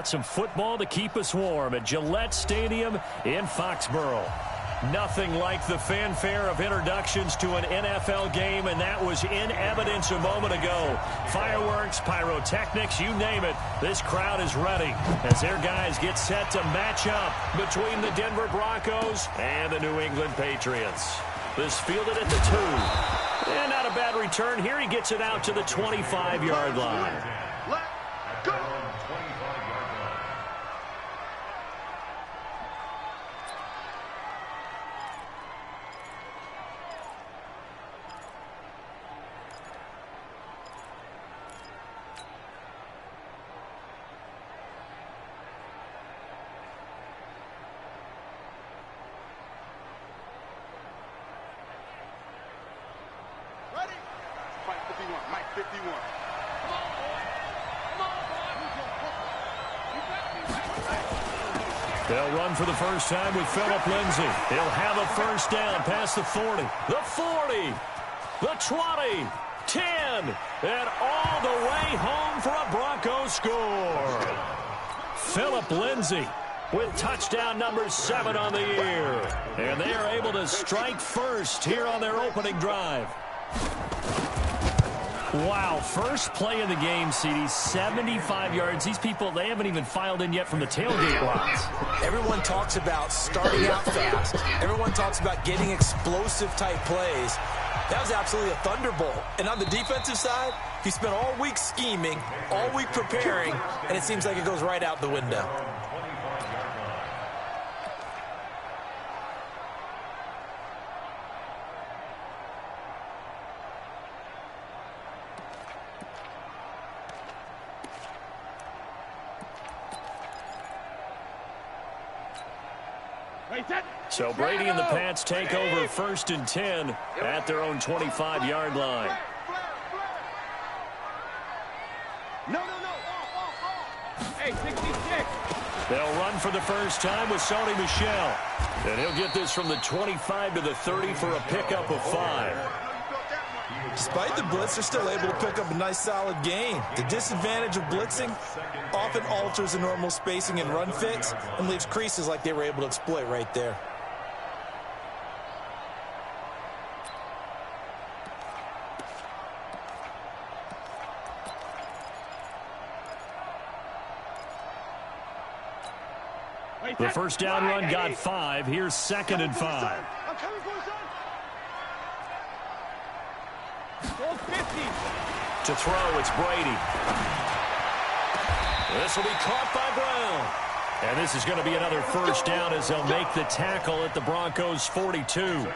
Some football to keep us warm at Gillette Stadium in Foxborough. Nothing like the fanfare of introductions to an NFL game, and that was in evidence a moment ago. Fireworks, pyrotechnics, you name it. This crowd is ready as their guys get set to match up between the Denver Broncos and the New England Patriots. This fielded at the 2. And not a bad return here. He gets it out to the 25-yard line. Let's go! Mike 51. They'll run for the first time with Phillip Lindsay. He'll have a first down past the 40. The 40. The 20. 10. And all the way home for a Broncos score. Phillip Lindsay with touchdown number 7 on the year. And they are able to strike first here on their opening drive. Wow, first play of the game, CD, 75 yards. These people, they haven't even filed in yet from the tailgate lots. Everyone talks about starting out fast. Everyone talks about getting explosive-type plays. That was absolutely a thunderbolt. And on the defensive side, he spent all week scheming, all week preparing, and it seems like it goes right out the window. So Brady and the Pats take over 1st and 10 at their own 25-yard line. No. Hey, 66. They'll run for the first time with Sony Michel. And he'll get this from the 25 to the 30 for a pickup of 5. Despite the blitz, they're still able to pick up a nice, solid gain. The disadvantage of blitzing often alters the normal spacing and run fits and leaves creases like they were able to exploit right there. The first down run got 5. Here's 2nd and 5. To throw, it's Brady. This will be caught by Brown. And this is going to be another first down as they'll make the tackle at the Broncos' 42.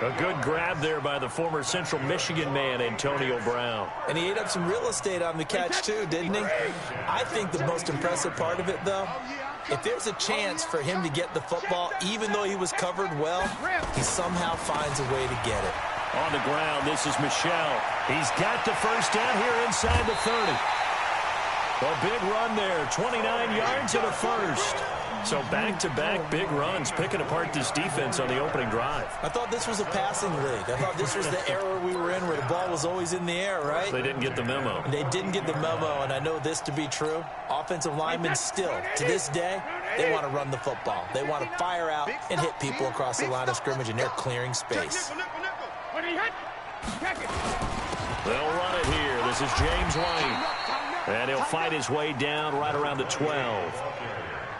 A good grab there by the former Central Michigan man, Antonio Brown. And he ate up some real estate on the catch, too, didn't he? I think the most impressive part of it, though, if there's a chance for him to get the football, even though he was covered well, he somehow finds a way to get it. On the ground, this is Michel. He's got the first down here inside the 30. A big run there, 29 yards and a first. So back-to-back big runs, picking apart this defense on the opening drive. I thought this was a passing league. I thought this was the era we were in where the ball was always in the air, right? They didn't get the memo. They didn't get the memo, and I know this to be true. Offensive linemen still, to this day, they want to run the football. They want to fire out and hit people across the line of scrimmage, and they're clearing space. They'll run it here. This is James White. And he'll fight his way down right around the 12.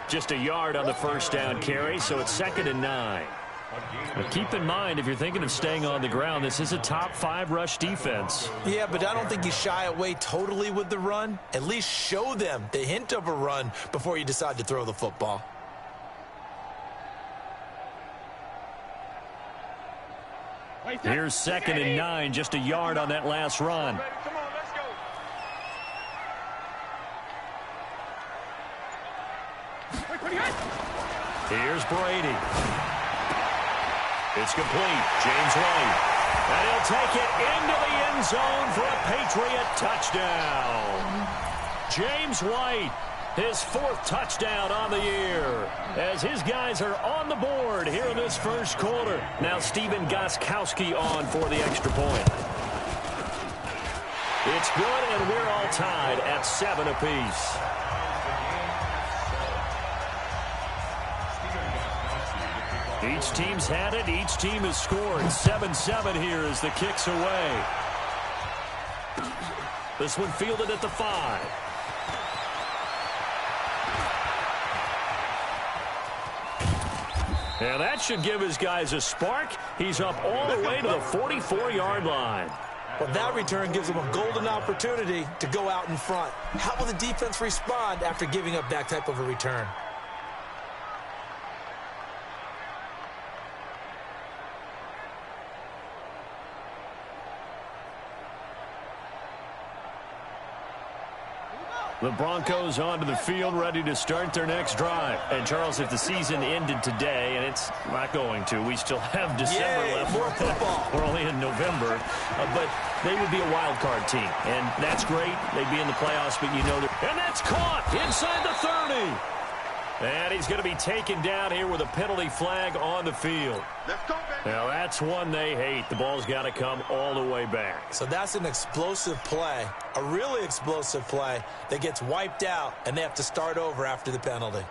Just a yard on the first down carry, so it's 2nd and 9. But keep in mind, if you're thinking of staying on the ground, this is a top 5 rush defense. Yeah, but I don't think you shy away totally with the run. At least show them the hint of a run before you decide to throw the football. Here's 2nd and 9, just a yard on that last run. Here's Brady. It's complete. James White. And he'll take it into the end zone for a Patriot touchdown. James White, his 4th touchdown on the year, as his guys are on the board here in this first quarter. Now Steven Gostkowski on for the extra point. It's good, and we're all tied at 7 apiece. Each team's had it. Each team has scored. 7-7 here as the kick's away. This one fielded at the 5. And that should give his guys a spark. He's up all the way to the 44-yard line. Well, that return gives them a golden opportunity to go out in front. How will the defense respond after giving up that type of a return? The Broncos onto the field, ready to start their next drive. And, Charles, if the season ended today, and it's not going to, we still have December left. More football. We're only in November. But they would be a wild card team. And that's great. They'd be in the playoffs, but you know that. And that's caught inside the 30. And he's going to be taken down here with a penalty flag on the field. Let's go, baby. Now, that's one they hate. The ball's got to come all the way back. So that's an explosive play, a really explosive play that gets wiped out, and they have to start over after the penalty.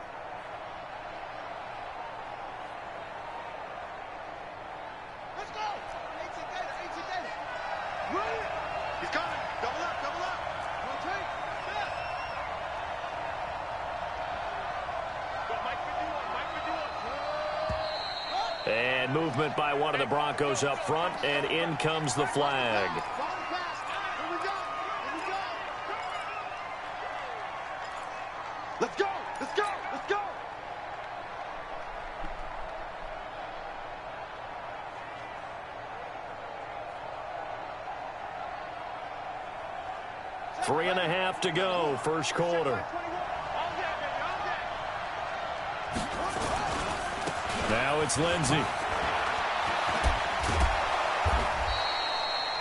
Let's go. 18 Gator. Run it. He's coming. Double up, double up. 1, 2. Go, Mike 51, Mike 51. And movement by one of the Broncos up front, and in comes the flag. Follow the pass. Here we go. Here we go. Let's go. Let's go. Let's go. Three and a half to go, first quarter. Now it's Lindsey.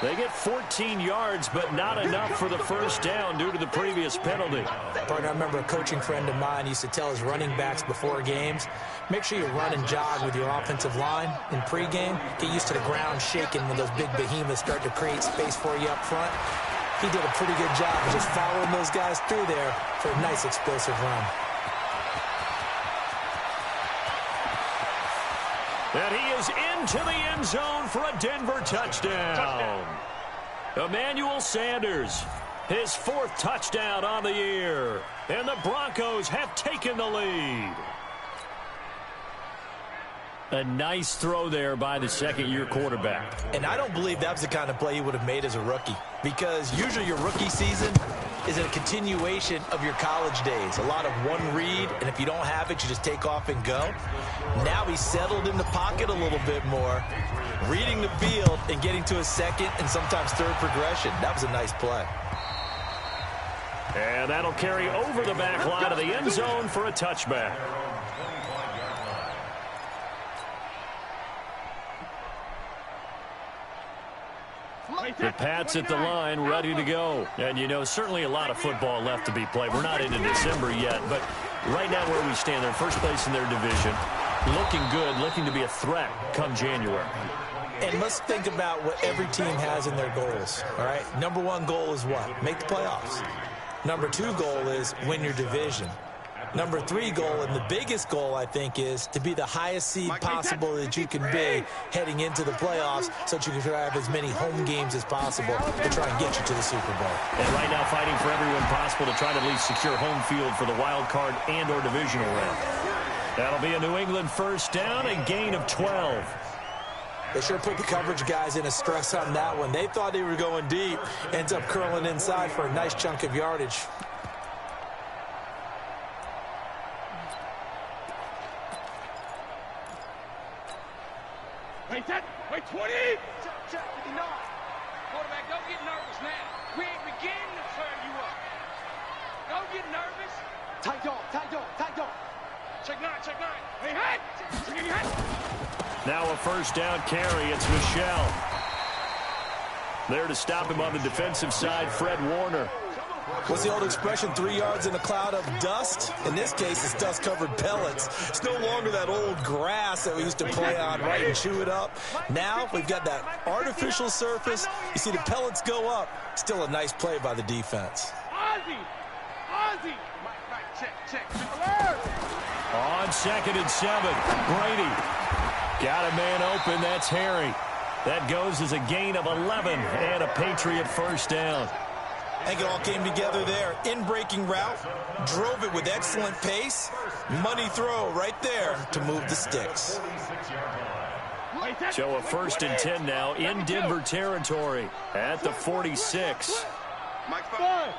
They get 14 yards, but not enough for the first down due to the previous penalty. Partner, I remember a coaching friend of mine used to tell his running backs before games, make sure you run and jog with your offensive line in pregame. Get used to the ground shaking when those big behemoths start to create space for you up front. He did a pretty good job of just following those guys through there for a nice explosive run. And he is into the end zone for a Denver touchdown. Emmanuel Sanders, his 4th touchdown on the year. And the Broncos have taken the lead. A nice throw there by the second-year quarterback. And I don't believe that was the kind of play he would have made as a rookie, because usually your rookie season is a continuation of your college days. A lot of one read, and if you don't have it, you just take off and go. Now he's settled in the pocket a little bit more, reading the field and getting to a second and sometimes third progression. That was a nice play. And that'll carry over the back line of the end zone for a touchback. The Pats at the line, ready to go. And, you know, certainly a lot of football left to be played. We're not into December yet, but right now where we stand, they're first place in their division. Looking good, looking to be a threat come January. And let's think about what every team has in their goals, all right? Number 1 goal is what? Make the playoffs. Number 2 goal is win your division. Number 3 goal, and the biggest goal, I think, is to be the highest seed possible that you can be heading into the playoffs so that you can have as many home games as possible to try and get you to the Super Bowl. And right now fighting for everyone possible to try to at least secure home field for the wild card and or divisional round. That'll be a New England first down, a gain of 12. They sure put the coverage guys in a stress on that one. They thought they were going deep. Ends up curling inside for a nice chunk of yardage. Wait, 20. Check, 59. Quarterback, don't get nervous now. We ain't beginning to turn you up. Don't get nervous. Tight dog. Check 9. Hey, hey. Now a first down carry. It's Michelle. There to stop him on the defensive side, Fred Warner. What's the old expression, 3 yards in a cloud of dust? In this case, it's dust-covered pellets. It's no longer that old grass that we used to play on, right, and chew it up. Now we've got that artificial surface. You see the pellets go up. Still a nice play by the defense. Ozzy. Mike, check. On 2nd and 7, Brady. Got a man open. That's Harry. That goes as a gain of 11 and a Patriot first down. I think it all came together there. In-breaking route, drove it with excellent pace. Money throw right there to move the sticks. So a 1st and 10 now in Denver territory at the 46. Five.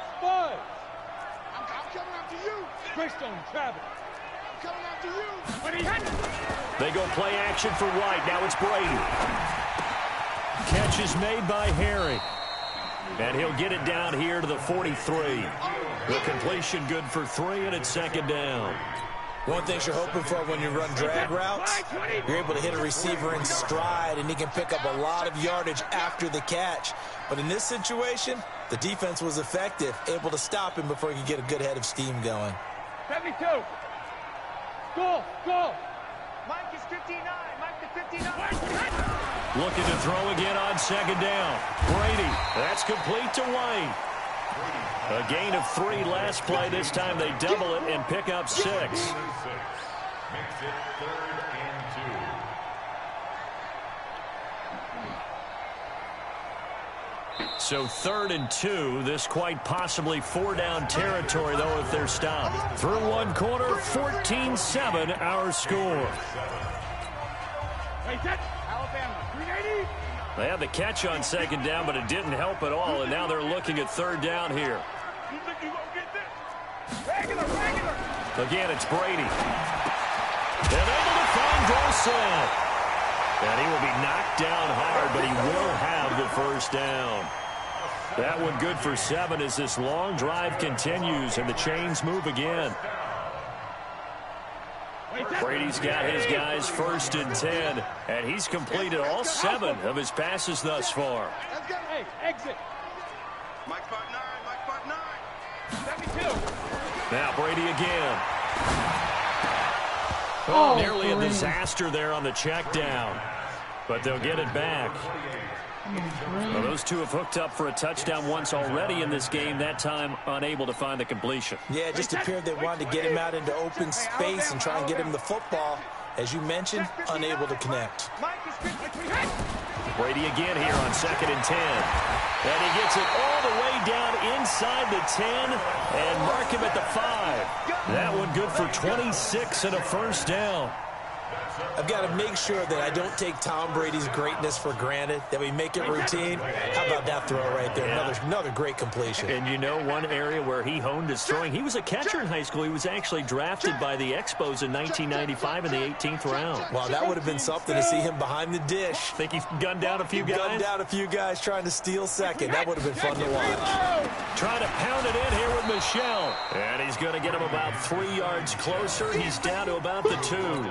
I'm coming after you. Greystone, Travis. I'm coming after you. They go play action for White. Now it's Brady. Catch is made by Harry. And he'll get it down here to the 43. The completion good for 3, and it's 2nd down. One thing you're hoping for when you run drag routes, you're able to hit a receiver in stride, and he can pick up a lot of yardage after the catch. But in this situation, the defense was effective, able to stop him before he could get a good head of steam going. 72. Go. Mike is 59. Mike to 59. Looking to throw again on 2nd down. Brady, that's complete to White. A gain of 3 last play. This time they double it and pick up 6. Makes it 3rd and 2. So 3rd and 2. This quite possibly 4-down territory, though, if they're stopped. Through one quarter, 14-7 our score. Alabama, 380. They had the catch on 2nd down, but it didn't help at all, and now they're looking at 3rd down here. You think you gonna get this? Regular. Again, it's Brady. And able to find Dorsett. And he will be knocked down hard, but he will have the first down. That one good for 7 as this long drive continues, and the chains move again. Brady's got his guys 1st and 10, and he's completed all 7 of his passes thus far. Hey, exit. Mike 5'9", 72. Now Brady again. Nearly a disaster there on the check down, but they'll get it back. Well, those two have hooked up for a touchdown once already in this game, that time unable to find the completion. Yeah, it just appeared they wanted to get him out into open space and try and get him the football. As you mentioned, unable to connect. Brady again here on 2nd and 10. And he gets it all the way down inside the 10 and mark him at the 5. That one good for 26 and a first down. I've got to make sure that I don't take Tom Brady's greatness for granted, that we make it routine. How about that throw right there? Another great completion. And you know one area where he honed his throwing, he was a catcher in high school. He was actually drafted by the Expos in 1995 in the 18th round. Wow, that would have been something to see him behind the dish. Think he's gunned down a few guys? Gunned down a few guys trying to steal second. That would have been fun to watch. Trying to pound it in here with Michelle. And he's going to get him about 3 yards closer. He's down to about the 2.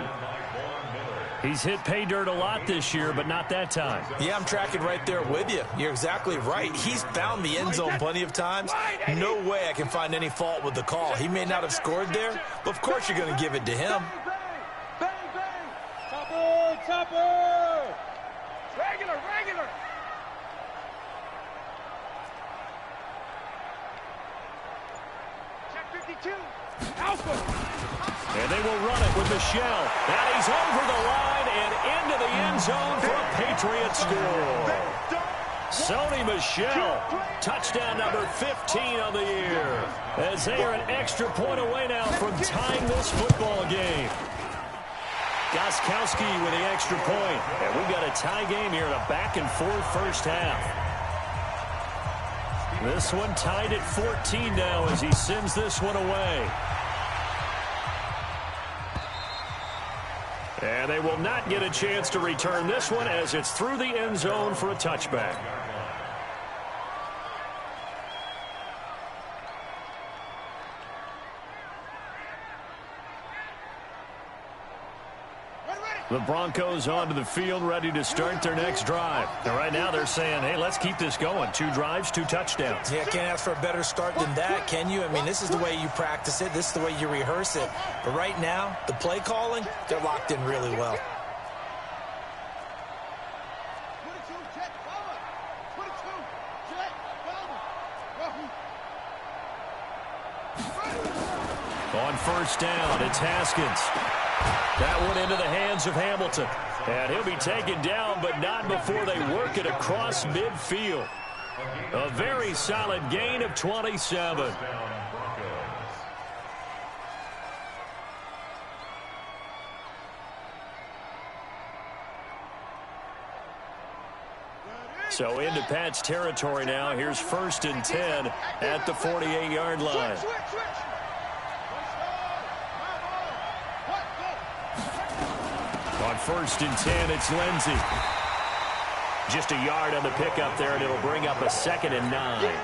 He's hit pay dirt a lot this year, but not that time. Yeah, I'm tracking right there with you. You're exactly right. He's found the end zone plenty of times. No way I can find any fault with the call. He may not have scored there, but of course you're going to give it to him. Chopper! Regular! Check 52. Alpha! And they will run it with Michelle. And he's over the line and into the end zone for a Patriot score. Sony Michel, touchdown number 15 of the year. As they are an extra point away now from tying this football game. Gostkowski with the extra point. And we've got a tie game here in a back-and-forth first half. This one tied at 14 now as he sends this one away. And they will not get a chance to return this one as it's through the end zone for a touchback. The Broncos onto the field, ready to start their next drive. And right now they're saying, hey, let's keep this going. 2 drives, 2 touchdowns. Yeah, can't ask for a better start than that, can you? I mean, this is the way you practice it. This is the way you rehearse it. But right now, the play calling, they're locked in really well. On first down. It's Haskins. That went into the hands of Hamilton. And he'll be taken down, but not before they work it across midfield. A very solid gain of 27. So into Pat's territory now. Here's 1st and 10 at the 48-yard line. On 1st and 10, it's Lindsey. Just a yard on the pickup there, and it'll bring up a 2nd and 9.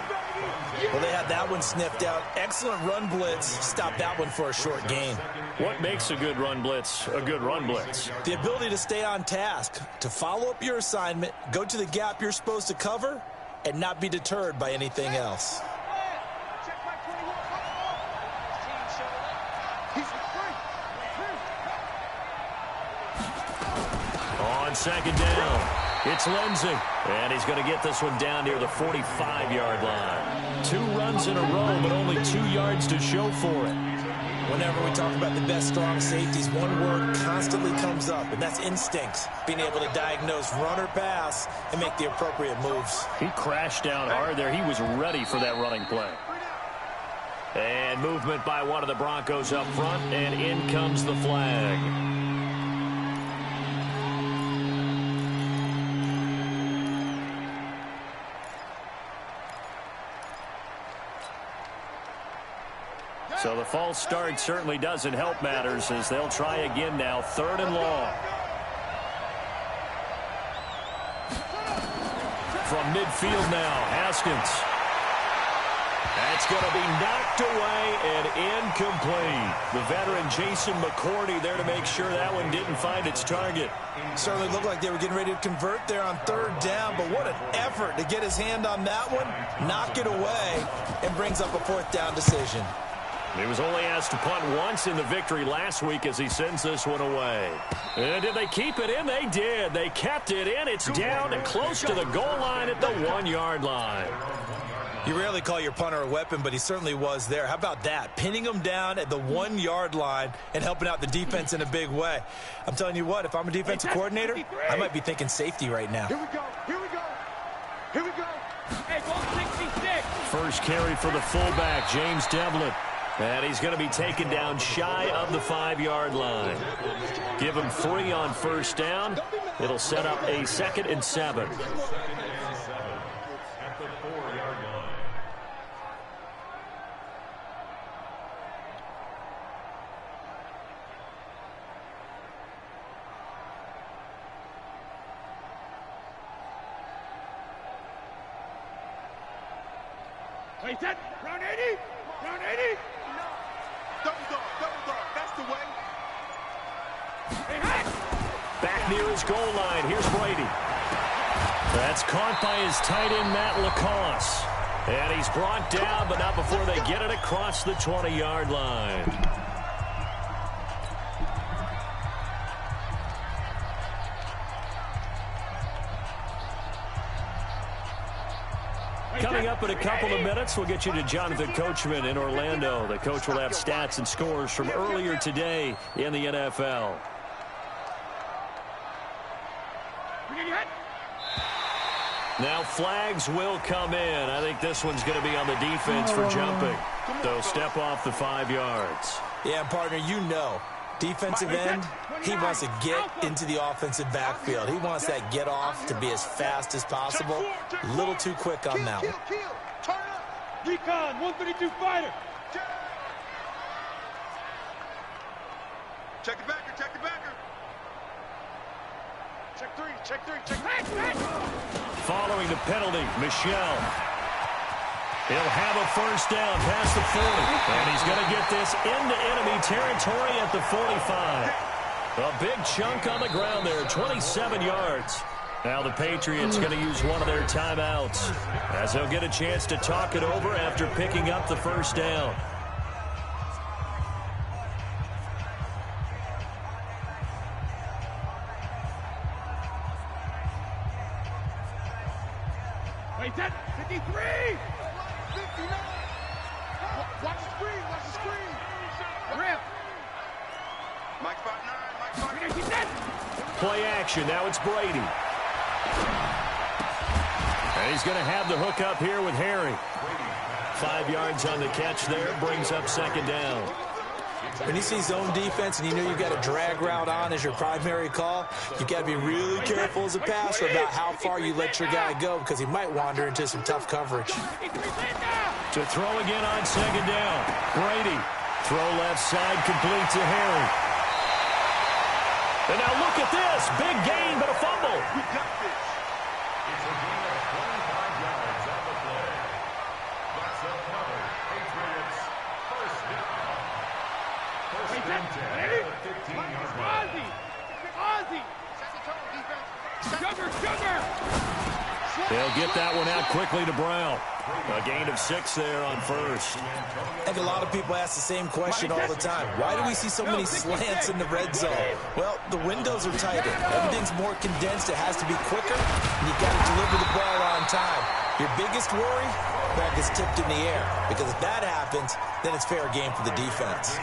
Well, they had that one sniffed out. Excellent run blitz. Stopped that one for a short gain. What makes a good run blitz a good run blitz? The ability to stay on task, to follow up your assignment, go to the gap you're supposed to cover, and not be deterred by anything else. On 2nd down, it's Lindsey. And he's going to get this one down near the 45-yard line. 2 runs in a row, but only 2 yards to show for it. Whenever we talk about the best strong safeties, one word constantly comes up, and that's instincts. Being able to diagnose run or pass and make the appropriate moves. He crashed down hard there. He was ready for that running play. And movement by one of the Broncos up front, and in comes the flag. So the false start certainly doesn't help matters as they'll try again now. 3rd and long. From midfield now, Haskins. That's going to be knocked away and incomplete. The veteran Jason McCourty there to make sure that one didn't find its target. Certainly looked like they were getting ready to convert there on 3rd down, but what an effort to get his hand on that one, knock it away, and brings up a 4th down decision. He was only asked to punt once in the victory last week as he sends this one away. And did they keep it in? They did. They kept it in. It's down and close to the goal line at the 1-yard line. You rarely call your punter a weapon, but he certainly was there. How about that? Pinning him down at the 1-yard line and helping out the defense in a big way. I'm telling you what, if I'm a defensive coordinator, I might be thinking safety right now. Here we go. Here we go. Here we go. Hey, ball 66. First carry for the fullback, James Devlin. And he's going to be taken down shy of the 5-yard line. Give him 3 on 1st down. It'll set up a 2nd and 7. At the 4-yard line. Hey, set. Round 80. Round 80. Double dog, that's the way. Hey, Back near his goal line, here's Brady. That's caught by his tight end, Matt Lacoste. And he's brought down, but not before they get it across the 20-yard line. Coming up in a couple of minutes, we'll get you to Jonathan Coachman in Orlando. The coach will have stats and scores from earlier today in the NFL. Now flags will come in. I think this one's going to be on the defense for jumping. They'll step off the 5 yards. Yeah, partner, you know. Defensive end, he wants to get into the offensive backfield. He wants that get off to be as fast as possible. A little too quick on that one. turn up. Recon, 132 fighter. Check the backer, check the backer. Check 3, check 3, check 3. Following the penalty, Michel. He'll have a first down past the 40. And he's going to get this into enemy territory at the 45. A big chunk on the ground there, 27 yards. Now the Patriots going to use one of their timeouts as they'll get a chance to talk it over after picking up the first down. Wait, that 53. 59. Watch the screen, watch the screen. Play action. Now it's Brady. And he's going to have the hook up here with Harry. 5 yards on the catch there. Brings up second down. When you see zone defense and you know you've got a drag route on as your primary call, you've got to be really careful as a passer about how far you let your guy go because he might wander into some tough coverage. To throw again on second down. Brady. Throw left side, complete to Harry. And now look at this. Big gain, but a fumble. We got this. It's a gain of 25 yards on the play. That's another Patriots first down. First and 10 at the 15-yard line. They'll get that one out quickly to Brown. A gain of 6 there on first. I think a lot of people ask the same question all the time. Why do we see so many slants in the red zone? Well, the windows are tighter. Everything's more condensed. It has to be quicker, and you've got to deliver the ball on time. Your biggest worry? Ball gets tipped in the air, because if that happens, then it's fair game for the defense.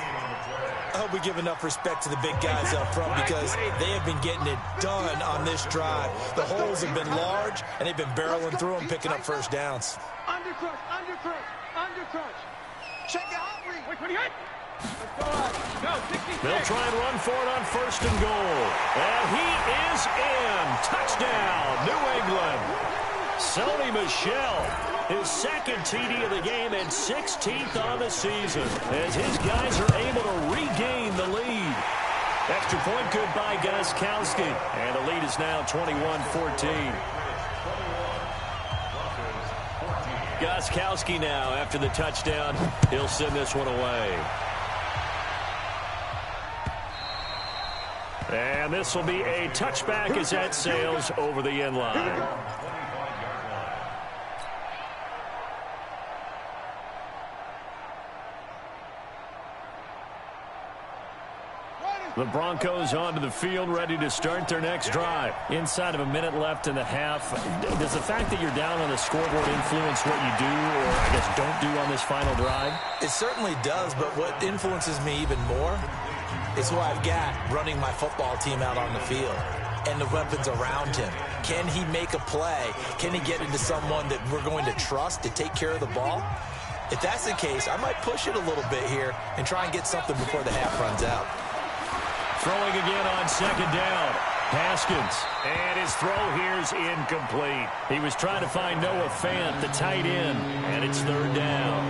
I hope we give enough respect to the big guys up front because they have been getting it done on this drive. The holes have been large, and they've been barreling through them, picking up first downs. Undercrush, undercrush, undercrush. Check the hot read. Wait, what do you hit? They'll try and run for it on first and goal. And he is in. Touchdown, New England. Sony Michel, his second TD of the game and 16th on the season as his guys are able to regain the lead. Extra point good by Gostkowski. And the lead is now 21-14. Gostkowski now after the touchdown. He'll send this one away. And this will be a touchback as that sails over the end line. The Broncos onto the field, ready to start their next drive. Inside of a minute left in the half. Does the fact that you're down on the scoreboard influence what you do, or I guess don't do on this final drive? It certainly does, but what influences me even more is who I've got running my football team out on the field and the weapons around him. Can he make a play? Can he get into someone that we're going to trust to take care of the ball? If that's the case, I might push it a little bit here and try and get something before the half runs out. Throwing again on second down. Haskins. And his throw here's incomplete. He was trying to find Noah Fant, the tight end, and it's third down.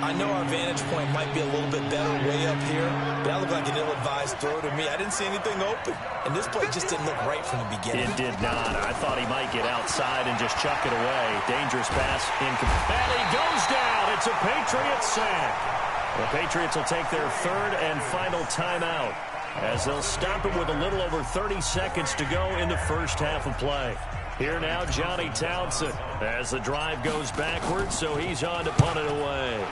I know our vantage point might be a little bit better way up here, but that looked like an ill-advised throw to me. I didn't see anything open, and this play just didn't look right from the beginning. It did not. I thought he might get outside and just chuck it away. Dangerous pass, incomplete. And he goes down. It's a Patriots sack. The Patriots will take their third and final timeout, as they'll stop it with a little over 30 seconds to go in the first half of play. Here now, Johnny Townsend, as the drive goes backwards, so he's on to punt it away.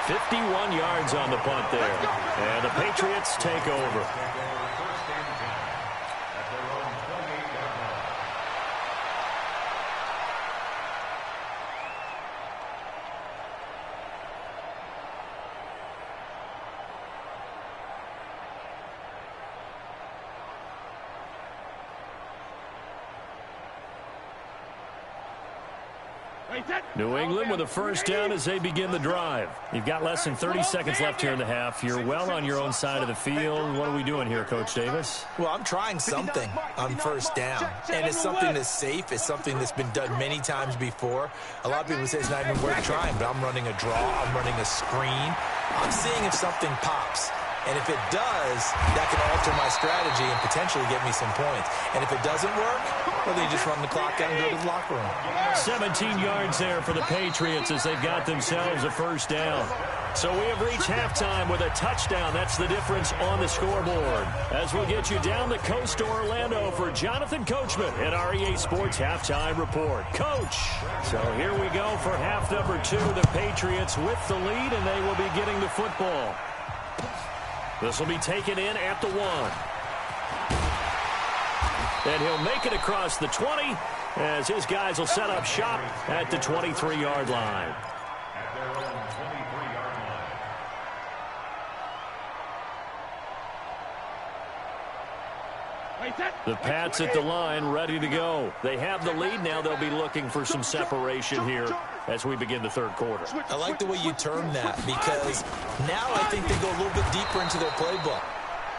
"51 yards on the punt there, and the Patriots take over. New England with a first down as they begin the drive. You've got less than 30 seconds left here in the half. You're well on your own side of the field. What are we doing here, Coach Davis? Well, I'm trying something on first down, and it's something that's safe. It's something that's been done many times before. A lot of people say it's not even worth trying, but I'm running a draw. I'm running a screen. I'm seeing if something pops. And if it does, that can alter my strategy and potentially get me some points. And if it doesn't work, well, then you just run the clock out and go to the locker room. 17 yards there for the Patriots as they've got themselves a first down. So we have reached halftime with a touchdown. That's the difference on the scoreboard. As we'll get you down the coast to Orlando for Jonathan Coachman at our EA Sports Halftime Report. Coach, so here we go for half number 2. The Patriots with the lead, and they will be getting the football. This will be taken in at the 1. And he'll make it across the 20 as his guys will set up shop at the 23-yard line. At their own 23-yard line. The Pats at the line, ready to go. They have the lead now. They'll be looking for some separation here as we begin the third quarter. I like the way you term that, because now I think they go a little bit deeper into their playbook.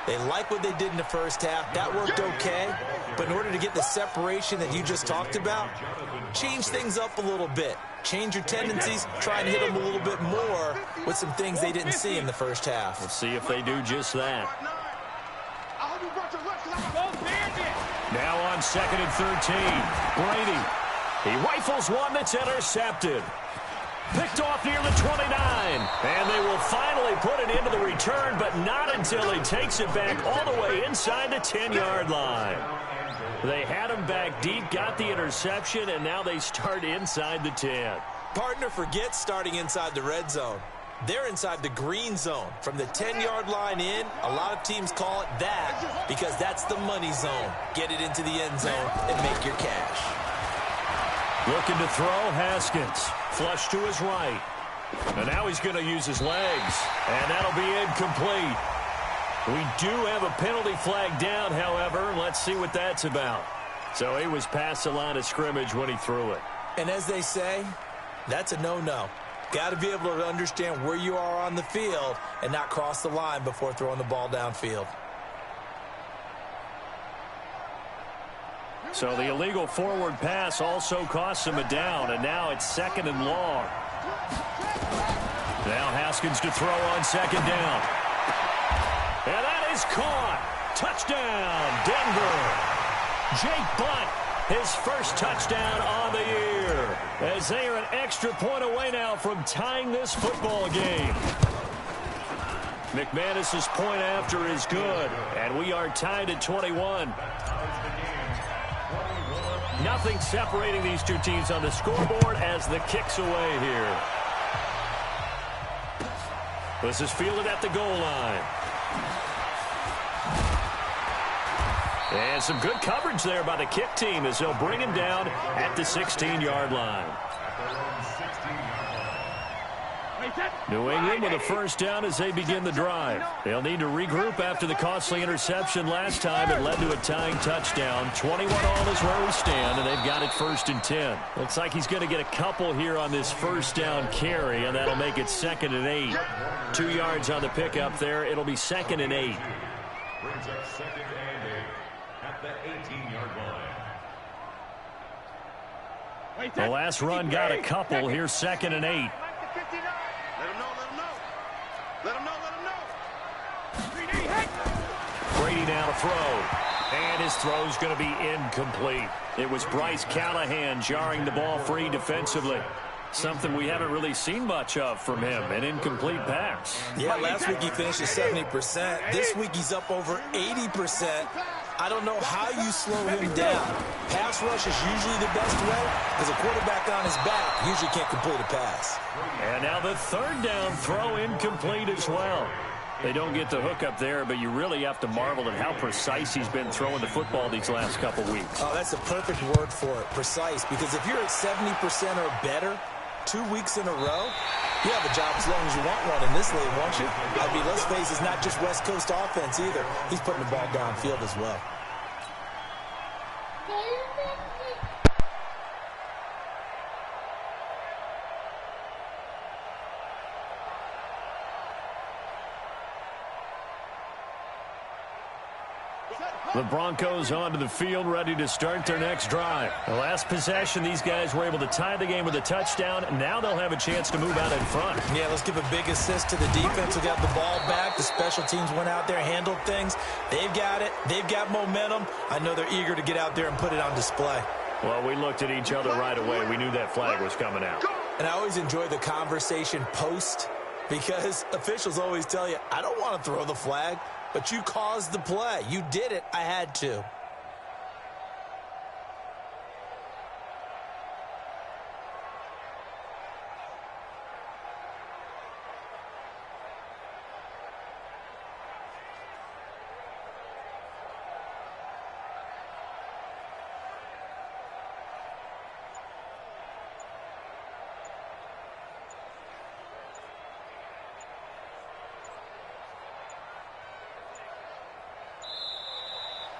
They like what they did in the first half. That worked okay. But in order to get the separation that you just talked about, change things up a little bit. Change your tendencies. Try and hit them a little bit more with some things they didn't see in the first half. Let's see if they do just that. Now on 2nd and 13. Brady. He rifles one that's intercepted. Picked off near the 29. And they will finally put it into the return, but not until he takes it back all the way inside the 10-yard line. They had him back deep, got the interception, and now they start inside the 10. Partner forgets starting inside the red zone. They're inside the green zone. From the 10-yard line in, a lot of teams call it that because that's the money zone. Get it into the end zone and make your cash. Looking to throw, Haskins. Flush to his right. And now he's going to use his legs. And that'll be incomplete. We do have a penalty flag down, however. Let's see what that's about. So he was past the line of scrimmage when he threw it. And as they say, that's a no-no. Got to be able to understand where you are on the field and not cross the line before throwing the ball downfield. So the illegal forward pass also costs him a down, and now it's 2nd and long. Now Haskins to throw on 2nd down. And that is caught. Touchdown, Denver. Jake Butt, his first touchdown on the year, as they are an extra point away now from tying this football game. McManus's point after is good, and we are tied at 21. Nothing separating these two teams on the scoreboard as the kick's away here. This is fielded at the goal line. And some good coverage there by the kick team as they'll bring him down at the 16-yard line. New England with a first down as they begin the drive. They'll need to regroup after the costly interception last time. It led to a tying touchdown. 21 all is where we stand, and they've got it 1st and 10. Looks like he's going to get a couple here on this first down carry, and that'll make it 2nd and 8. 2 yards on the pickup there. It'll be 2nd and 8. Brings up 2nd and 8 at the 18-yard line. The last run got a couple. Here's 2nd and 8. Brady now to throw. And his throw's going to be incomplete. It was Bryce Callahan jarring the ball free defensively. Something we haven't really seen much of from him, an incomplete pass. Yeah, last week he finished at 70%. This week he's up over 80%. I don't know how you slow him down. Pass rush is usually the best way because a quarterback on his back usually can't complete a pass. And now the 3rd down throw incomplete as well. They don't get the hook up there, but you really have to marvel at how precise he's been throwing the football these last couple weeks. Oh, that's a perfect word for it, precise, because if you're at 70% or better 2 weeks in a row, you have a job as long as you want one in this league, won't you? I mean, let's face it, it's not just West Coast offense either. He's putting the ball downfield as well. The Broncos onto the field, ready to start their next drive. The last possession, these guys were able to tie the game with a touchdown. Now they'll have a chance to move out in front. Yeah, let's give a big assist to the defense who got the ball back. The special teams went out there, handled things. They've got it. They've got momentum. I know they're eager to get out there and put it on display. Well, we looked at each other right away. We knew that flag was coming out. And I always enjoy the conversation post because officials always tell you, I don't want to throw the flag. But you caused the play. You did it. I had to.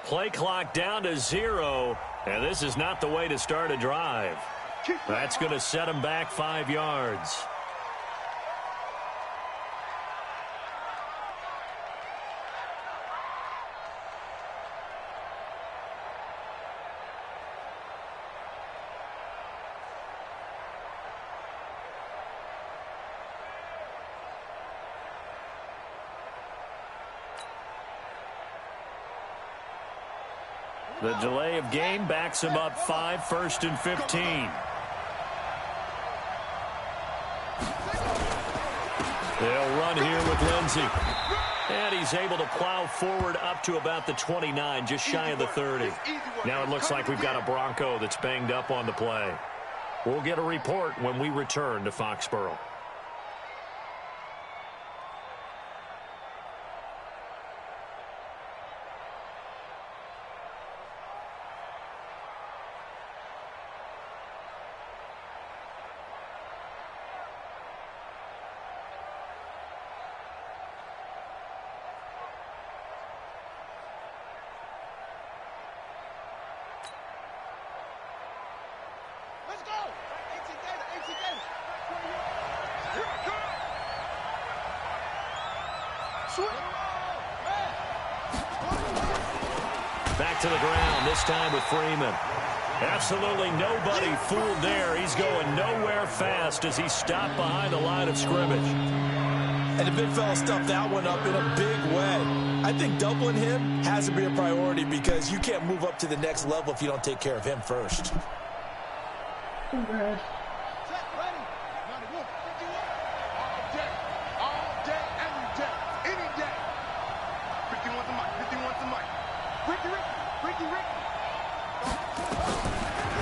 Play clock down to 0, and this is not the way to start a drive. That's going to set him back 5 yards. The delay of game backs him up 5, 1st and 15. They'll run here with Lindsey. And he's able to plow forward up to about the 29, just shy of the 30. Now it looks like we've got a Bronco that's banged up on the play. We'll get a report when we return to Foxborough. Back to the ground, this time with Freeman. Absolutely nobody fooled there. He's going nowhere fast as he stopped behind the line of scrimmage. And the big fella stuffed that one up in a big way. I think doubling him has to be a priority because you can't move up to the next level if you don't take care of him first. Congrats.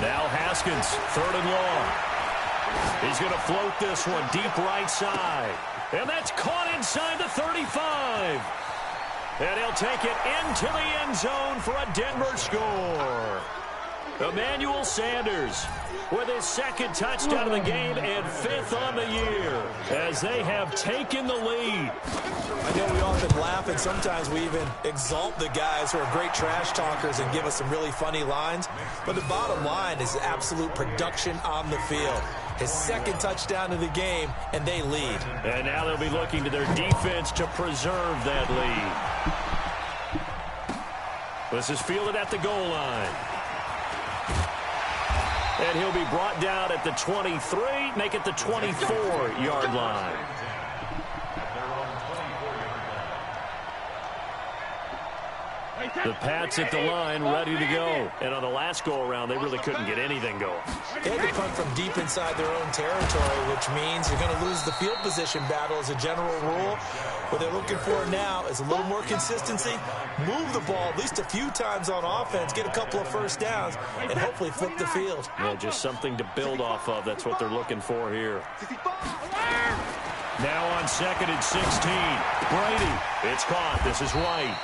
Now Haskins, 3rd and long. He's going to float this one deep right side. And that's caught inside the 35. And he'll take it into the end zone for a Denver score. Emmanuel Sanders with his 2nd touchdown of the game and 5th on the year as they have taken the lead. I know we often laugh and sometimes we even exalt the guys who are great trash talkers and give us some really funny lines. But the bottom line is absolute production on the field. His 2nd touchdown of the game, and they lead. And now they'll be looking to their defense to preserve that lead. This is fielded at the goal line. And he'll be brought down at the 23, make it the 24-yard line. The Pats at the line, ready to go. And on the last go-around, they really couldn't get anything going. They had to punt from deep inside their own territory, which means you're going to lose the field position battle as a general rule. What they're looking for now is a little more consistency, move the ball at least a few times on offense, get a couple of first downs, and hopefully flip the field. Yeah, just something to build off of. That's what they're looking for here. Now on 2nd and 16. Brady, it's caught. This is White.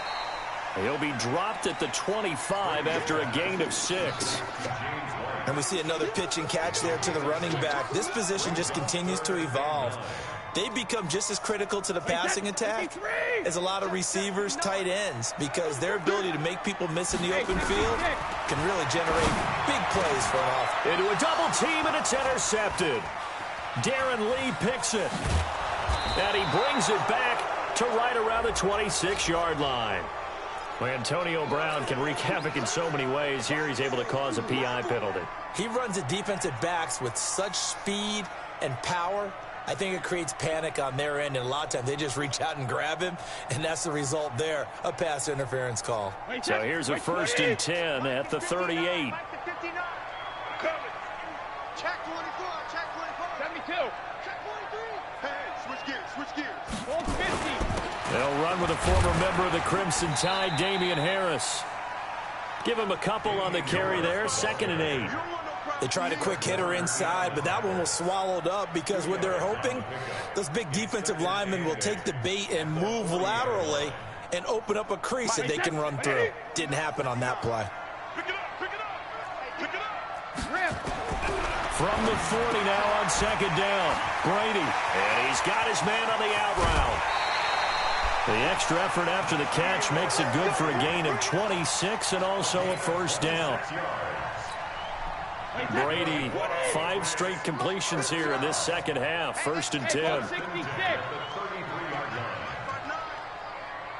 He'll be dropped at the 25 after a gain of 6. And we see another pitch and catch there to the running back. This position just continues to evolve. They become just as critical to the passing attack as a lot of receivers, tight ends, because their ability to make people miss in the open field can really generate big plays for an offense. Into a double team, and it's intercepted. Darren Lee picks it. And he brings it back to right around the 26-yard line. Well, Antonio Brown can wreak havoc in so many ways. Here he's able to cause a PI penalty. He runs at defensive backs with such speed and power. I think it creates panic on their end, and a lot of times they just reach out and grab him, and that's the result there, a pass interference call. So here's a 1st and 10 at the 38. Check 24, check 24. 72. Check 43. Hey, switch gears. 150. They'll run with a former member of the Crimson Tide, Damian Harris. Give him a couple on the carry there, 2nd and 8. They tried a quick hitter inside, but that one was swallowed up because what they're hoping, those big defensive linemen will take the bait and move laterally and open up a crease that they can run through. Didn't happen on that play. Pick it up. Rip. From the 40 now on 2nd down. Brady, and he's got his man on the out route. The extra effort after the catch makes it good for a gain of 26 and also a first down. Brady, 5 straight completions here in this second half. 1st and 10.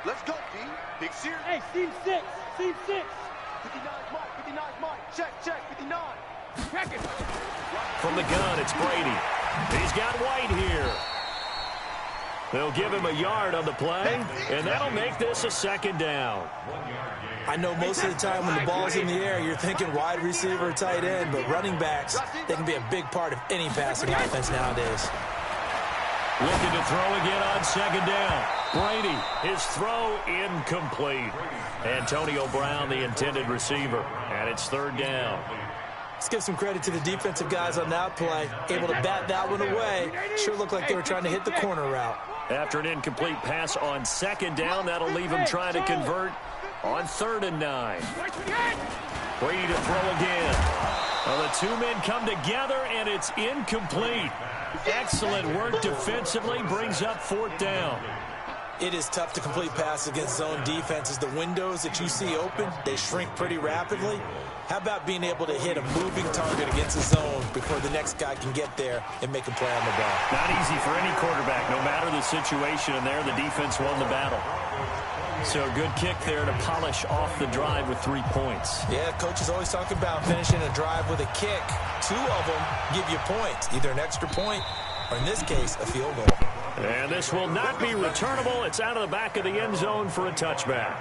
Let's go, B. Big series. Hey, seam 6. Seam 6. 59's Mike. 59's Mike. Check. 59. Check it. From the gun, it's Brady. He's got White here. They'll give him a yard on the play, and that'll make this a 2nd down. I know most of the time when the ball's in the air, you're thinking wide receiver, tight end, but running backs, they can be a big part of any passing offense nowadays. Looking to throw again on 2nd down. Brady, his throw incomplete. Antonio Brown, the intended receiver, and it's 3rd down. Let's give some credit to the defensive guys on that play. Able to bat that one away. Sure looked like they were trying to hit the corner route. After an incomplete pass on 2nd down, that'll leave him trying to convert on 3rd and 9. Brady to throw again. Well, the 2 men come together, and it's incomplete. Excellent work defensively, brings up 4th down. It is tough to complete passes against zone defenses. The windows that you see open, they shrink pretty rapidly. How about being able to hit a moving target against a zone before the next guy can get there and make a play on the ball? Not easy for any quarterback, no matter the situation, and there the defense won the battle. So a good kick there to polish off the drive with 3 points. Yeah, coaches always talk about finishing a drive with a kick. 2 of them give you points, either an extra point or, in this case, a field goal. And this will not be returnable. It's out of the back of the end zone for a touchback.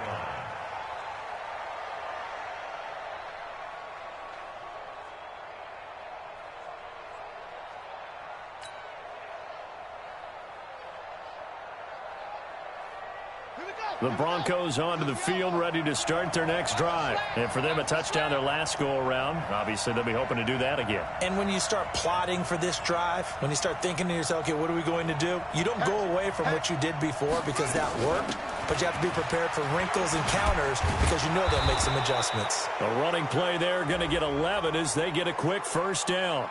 The Broncos onto the field, ready to start their next drive. And for them, a touchdown their last go-around. Obviously, they'll be hoping to do that again. And when you start plotting for this drive, when you start thinking to yourself, okay, what are we going to do? You don't go away from what you did before because that worked, but you have to be prepared for wrinkles and counters because you know they'll make some adjustments. A running play there, going to get 11 as they get a quick first down.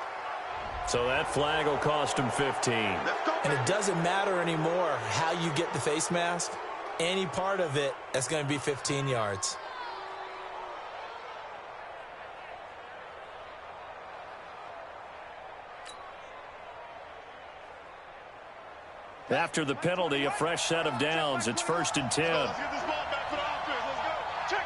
So that flag will cost them 15. And it doesn't matter anymore how you get the face mask. Any part of it, that's going to be 15 yards. After the penalty, a fresh set of downs. It's 1st and 10. Let's get this ball back for the offense. Let's go. Check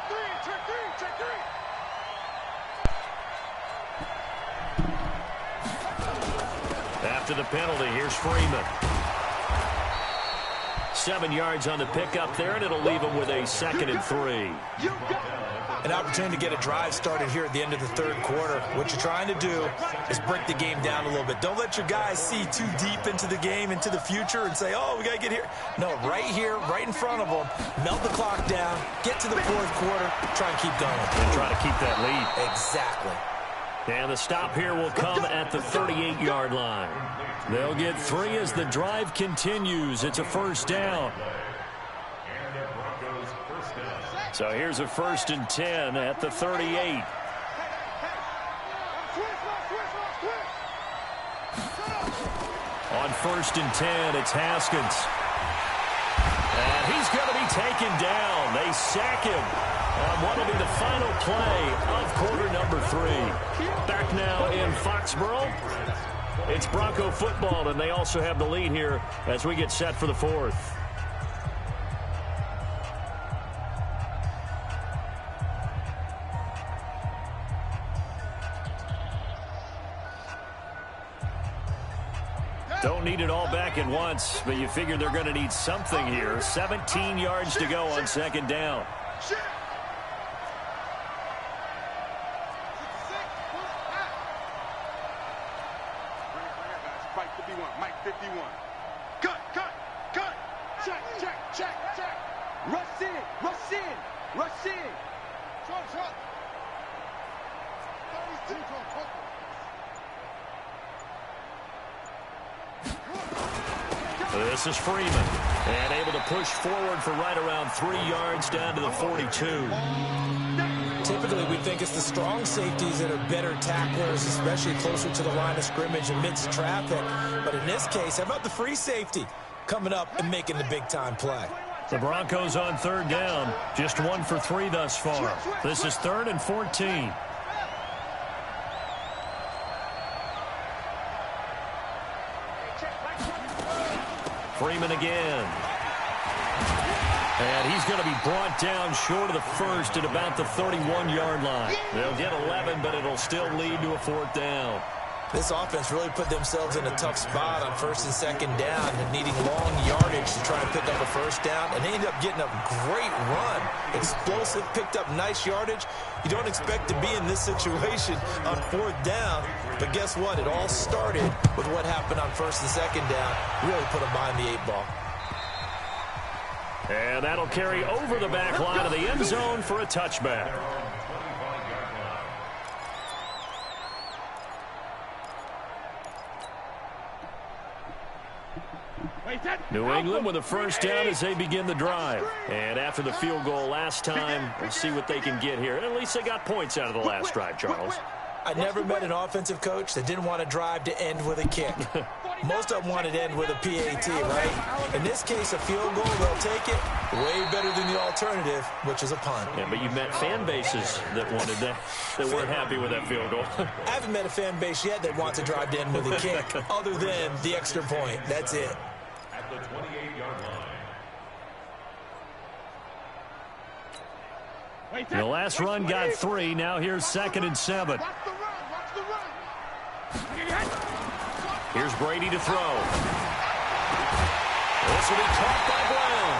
3. After the penalty, here's Freeman. 7 yards on the pickup there, and it'll leave him with a 2nd and 3. An opportunity to get a drive started here at the end of the 3rd quarter. What you're trying to do is break the game down a little bit. Don't let your guys see too deep into the game, into the future, and say, oh, we got to get here. No, right here, right in front of them, melt the clock down, get to the 4th quarter, try and keep going. And try to keep that lead. Exactly. And the stop here will come at the 38-yard line. They'll get 3 as the drive continues. It's a first down. So here's a 1st and 10 at the 38. On 1st and 10, it's Haskins. And he's going to be taken down. They sack him on what will be the final play of quarter number 3. Back now in Foxborough. It's Bronco football, and they also have the lead here as we get set for the 4th. Don't need it all back at once, but you figure they're going to need something here. 17 yards to go on 2nd down. Mike 51. Cut. Check. Rush in. Shot. This is Freeman, and able to push forward for right around 3 yards down to the 42. Typically, we think it's the strong safeties that are better tacklers, especially closer to the line of scrimmage amidst traffic. But in this case, how about the free safety coming up and making the big-time play? The Broncos on third down. Just 1 for 3 thus far. This is 3rd and 14. Freeman again. And he's going to be brought down short of the first at about the 31-yard line. They'll get 11, but it'll still lead to a 4th down. This offense really put themselves in a tough spot on 1st and 2nd down and needing long yardage to try and pick up a 1st down. And they ended up getting a great run. Explosive, picked up nice yardage. You don't expect to be in this situation on 4th down. But guess what? It all started with what happened on 1st and 2nd down. Really put them behind the 8 ball. And that'll carry over the back line of the end zone for a touchback. New England with a 1st down as they begin the drive. And after the field goal last time, we'll see what they can get here. And at least they got points out of the last drive, Charles. I never met an offensive coach that didn't want to drive to end with a kick. Most of them wanted to end with a PAT, right? In this case, a field goal, they'll take it. Way better than the alternative, which is a punt. Yeah, but you've met fan bases that wanted that weren't happy with that field goal. I haven't met a fan base yet that wants to drive to end with a kick, other than the extra point. That's it. At the 28-yard line. The last run got 3. Now here's 2nd and 7. Here's Brady to throw. This will be caught by Brown.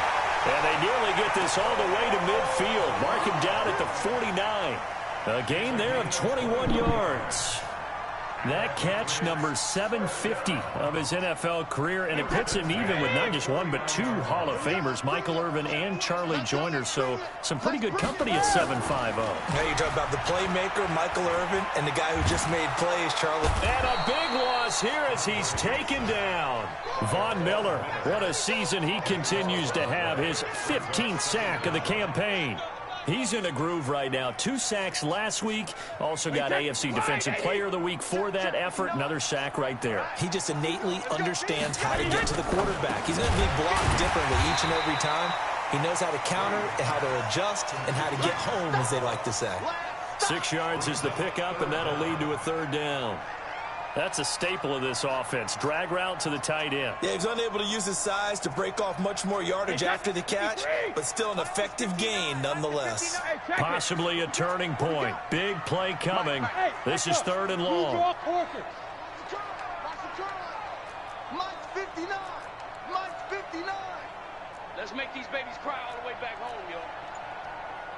And they nearly get this all the way to midfield. Mark him down at the 49. A gain there of 21 yards. That catch, number 750 of his NFL career, and it puts him even with not just 1 but 2 Hall of Famers, Michael Irvin and Charlie Joyner. So some pretty good company at 750. Now you talk about the playmaker, Michael Irvin, and the guy who just made plays, Charlie. And a big loss here as he's taken down. Von Miller, what a season he continues to have, his 15th sack of the campaign. He's in a groove right now. 2 sacks last week. Also got AFC Defensive Player of the Week for that effort. Another sack right there. He just innately understands how to get to the quarterback. He's going to be blocked differently each and every time. He knows how to counter, how to adjust, and how to get home, as they like to say. 6 yards is the pickup, and that'll lead to a 3rd down. That's a staple of this offense. Drag route to the tight end. Yeah, he's unable to use his size to break off much more yardage after the catch, but still an effective gain nonetheless. Possibly a turning point. Big play coming. This is 3rd and long. Mike's 59. Mike's 59. Let's make these babies cry all the way back home, yo.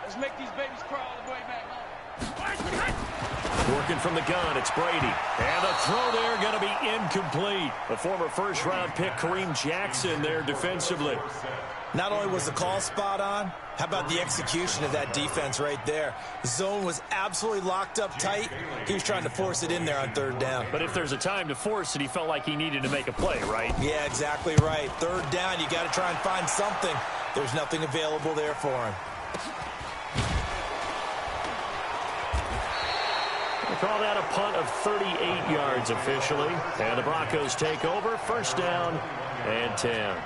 Let's make these babies cry all the way back home. Working from the gun, it's Brady. And the throw there going to be incomplete. The former 1st-round pick, Kareem Jackson, there defensively. Not only was the call spot on, how about the execution of that defense right there? The zone was absolutely locked up tight. He was trying to force it in there on 3rd down. But if there's a time to force it, he felt like he needed to make a play, right? Yeah, exactly right. 3rd down, you got to try and find something. There's nothing available there for him. They call that a punt of 38 yards officially. And the Broncos take over. 1st down and 10.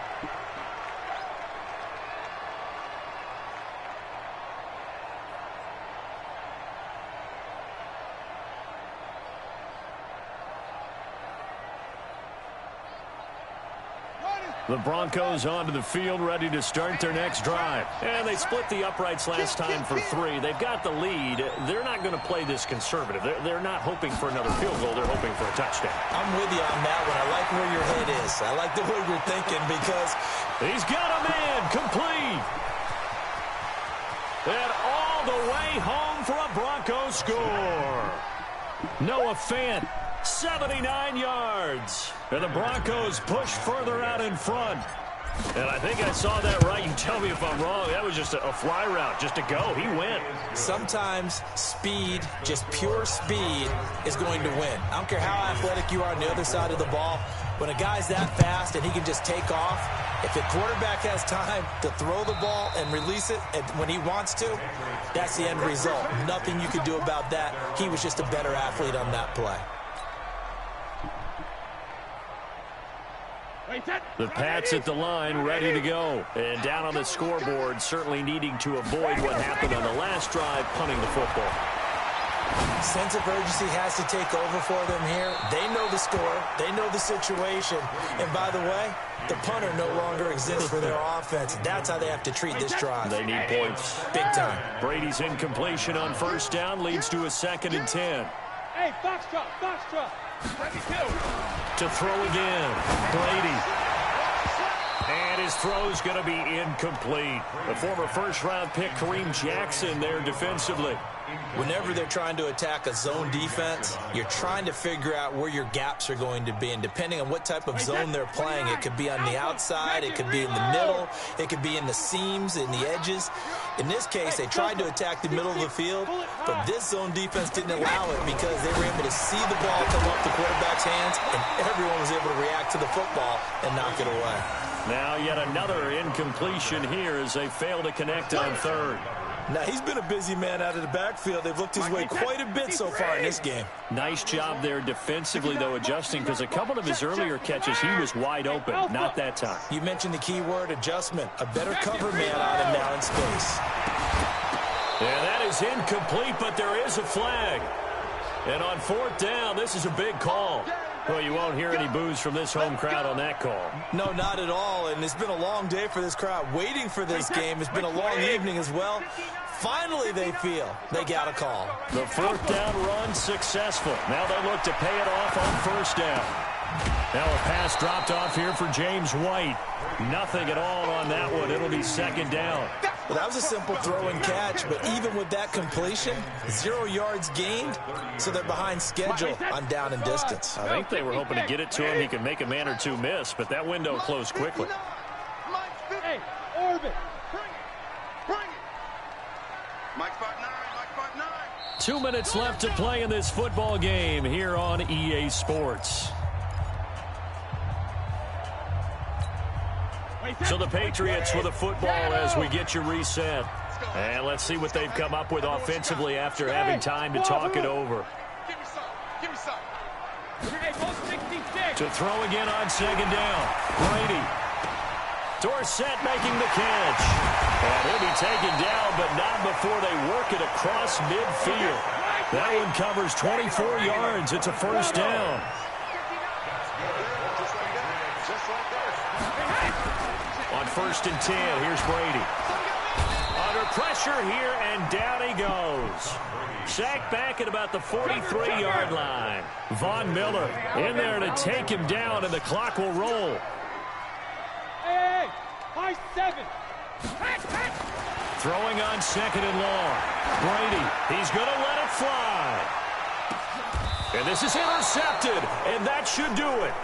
The Broncos onto the field, ready to start their next drive. And they split the uprights last time for 3. They've got the lead. They're not going to play this conservative. They're not hoping for another field goal. They're hoping for a touchdown. I'm with you on that one. I like where your head is. I like the way you're thinking because he's got a man complete. And all the way home for a Broncos score. Noah Fant, 79 yards. And the Broncos push further out in front. And I think I saw that right. You tell me if I'm wrong. That was just a fly route, just to go. He went. Sometimes speed, just pure speed, is going to win. I don't care how athletic you are on the other side of the ball. When a guy's that fast and he can just take off, if the quarterback has time to throw the ball and release it when he wants to, that's the end result. Nothing you can do about that. He was just a better athlete on that play. The Pats at the line, ready to go. And down on the scoreboard, certainly needing to avoid what happened on the last drive, punting the football. Sense of urgency has to take over for them here. They know the score. They know the situation. And by the way, the punter no longer exists for their offense. That's how they have to treat this drive. They need points. Big time. Brady's incompletion on first down leads to a 2nd and 10. Hey, Foxtrot, Foxtrot. To throw again. Brady. And his throw's going to be incomplete. The former first-round pick, Kareem Jackson, there defensively. Whenever they're trying to attack a zone defense, you're trying to figure out where your gaps are going to be. And depending on what type of zone they're playing, it could be on the outside, it could be in the middle, it could be in the seams, in the edges. In this case, they tried to attack the middle of the field, but this zone defense didn't allow it because they were able to see the ball come off the quarterback's hands, and everyone was able to react to the football and knock it away. Now yet another incompletion here as they fail to connect on third. Now, he's been a busy man out of the backfield. They've looked his way quite a bit so far in this game. Nice job there defensively, though, adjusting, because a couple of his earlier catches, he was wide open. Not that time. You mentioned the key word, adjustment. A better cover man on him now in space. And that is incomplete, but there is a flag. And on 4th down, this is a big call. Well, you won't hear any boos from this home crowd on that call. No, not at all. And it's been a long day for this crowd waiting for this game. It's been a long evening as well. Finally, they feel they got a call. The 4th down run successful. Now they look to pay it off on 1st down. Now a pass dropped off here for James White. Nothing at all on that one. It'll be 2nd down. Well, that was a simple throw and catch, but even with that completion, 0 yards gained, so they're behind schedule on down and distance. I think they were hoping to get it to him. He could make a man or two miss, but that window closed quickly. Hey, Orbit, bring it. Mike 5'9", Mike 5'9". 2 minutes left to play in this football game here on EA Sports. So the Patriots with a football as we get you reset. And let's see what they've come up with offensively after having time to talk it over. Give me some. Hey, 66. To throw again on 2nd down. Brady. Dorsett making the catch. And he'll be taken down, but not before they work it across midfield. That one covers 24 yards. It's a 1st down. On 1st and 10, here's Brady. Under pressure here, and down he goes. Sacked back at about the 43-yard line. Von Miller in there to take him down, and the clock will roll. Hey, high 7. Throwing on 2nd and long. Brady, he's going to let it fly. And this is intercepted, and that should do it.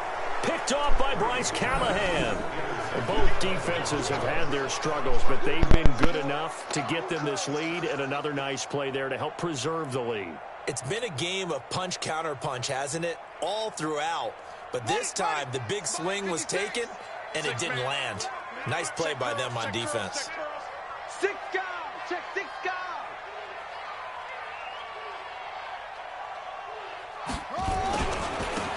Picked off by Bryce Callahan. Both defenses have had their struggles, but they've been good enough to get them this lead, and another nice play there to help preserve the lead. It's been a game of punch-counter-punch, hasn't it? All throughout. But this time, the big swing was taken, and it didn't land. Nice play by them on defense. 6 guys. Check 6 guys.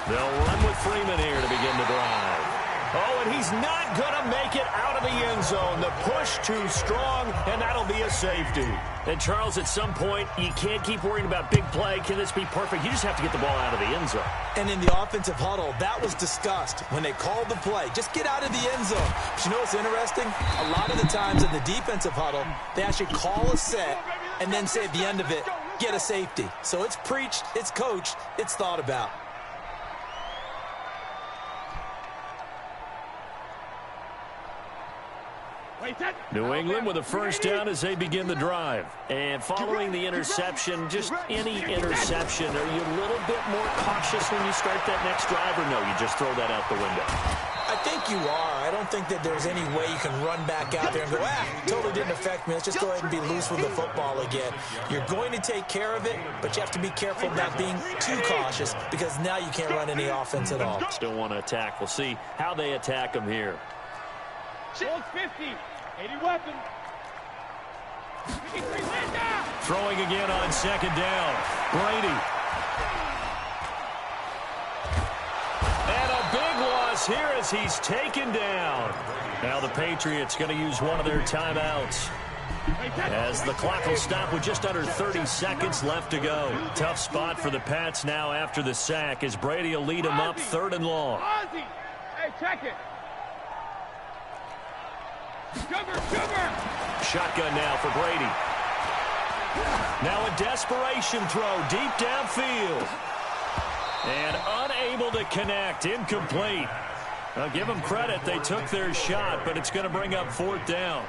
They'll run with Freeman here to begin the drive. Oh, and he's not going to make it out of the end zone. The push too strong, and that'll be a safety. And, Charles, at some point, you can't keep worrying about big play. Can this be perfect? You just have to get the ball out of the end zone. And in the offensive huddle, that was discussed when they called the play. Just get out of the end zone. But you know what's interesting? A lot of the times in the defensive huddle, they actually call a set and then say at the end of it, get a safety. So it's preached, it's coached, it's thought about. New England with a 1st down as they begin the drive. And following the interception, just any interception, are you a little bit more cautious when you start that next drive, or no, you just throw that out the window? I think you are. I don't think that there's any way you can run back out there and go, totally didn't affect me. Let's just go ahead and be loose with the football again. You're going to take care of it, but you have to be careful about being too cautious because now you can't run any offense at all. Still want to attack. We'll see how they attack them here. Gold 50. 80 weapon. Throwing again on 2nd down. Brady. And a big loss miss here as he's taken down. Now the Patriots going to use one of their timeouts, as the clock will stop with just under 30 seconds left to go. Tough spot for the Pats now after the sack, as Brady will lead them up 3rd and long. Hey, check it. Sugar. Shotgun now for Brady. Now a desperation throw deep downfield. And unable to connect. Incomplete. I'll give them credit. They took their shot, but it's going to bring up 4th down.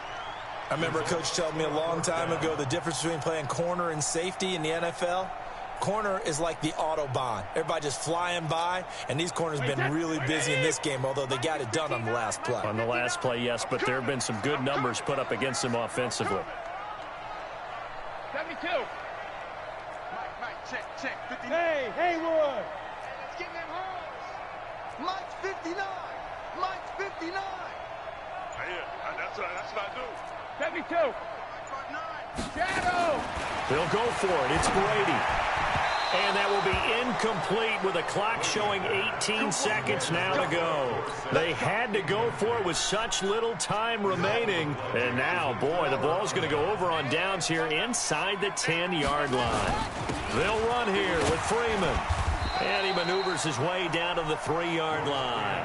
I remember a coach telling me a long time ago the difference between playing corner and safety in the NFL. Corner is like the Autobahn. Everybody just flying by, and these corners have been really busy in this game, although they got it done on the last play. On the last play, yes, but there have been some good numbers put up against them offensively. 72. Mike, check. 59. Hey, Haywood. Let's get them holes. Mike's 59. Mike's 59. Yeah, that's what I do. 72. Shadow. They'll go for it. It's Brady. And that will be incomplete with a clock showing 18 seconds now to go. They had to go for it with such little time remaining. And now, boy, the ball's going to go over on downs here inside the 10-yard line. They'll run here with Freeman. And he maneuvers his way down to the 3-yard line.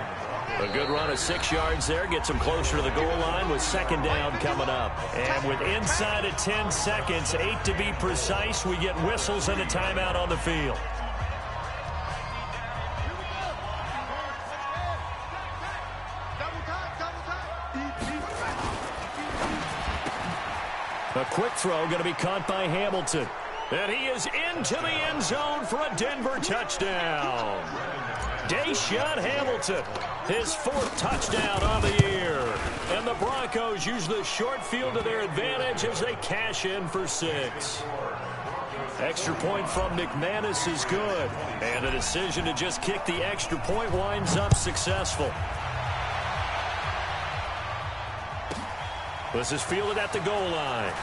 A good run of 6 yards there gets him closer to the goal line with 2nd down coming up. And with inside of 10 seconds, 8 to be precise, we get whistles and a timeout on the field. A quick throw going to be caught by Hamilton. And he is into the end zone for a Denver touchdown. Deshaun Hamilton, his 4th touchdown on the year. And the Broncos use the short field to their advantage as they cash in for 6. Extra point from McManus is good. And the decision to just kick the extra point winds up successful. This is fielded at the goal line.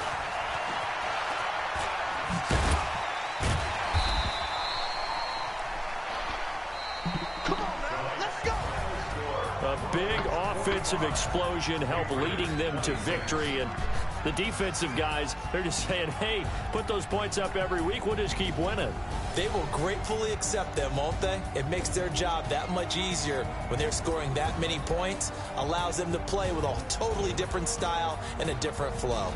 A big offensive explosion helped leading them to victory. And the defensive guys, they're just saying, hey, put those points up every week. We'll just keep winning. They will gratefully accept them, won't they? It makes their job that much easier when they're scoring that many points. Allows them to play with a totally different style and a different flow.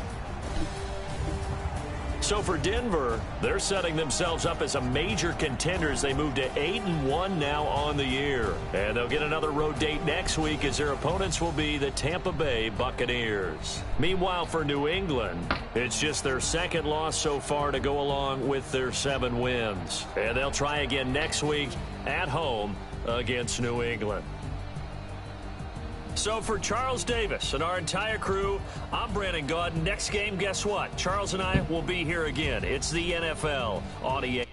So for Denver, they're setting themselves up as a major contender as they move to 8-1 now on the year. And they'll get another road date next week as their opponents will be the Tampa Bay Buccaneers. Meanwhile, for New England, it's just their 2nd loss so far to go along with their 7 wins. And they'll try again next week at home against New England. So for Charles Davis and our entire crew, I'm Brandon Gaudin. Next game, guess what? Charles and I will be here again. It's the NFL on EA.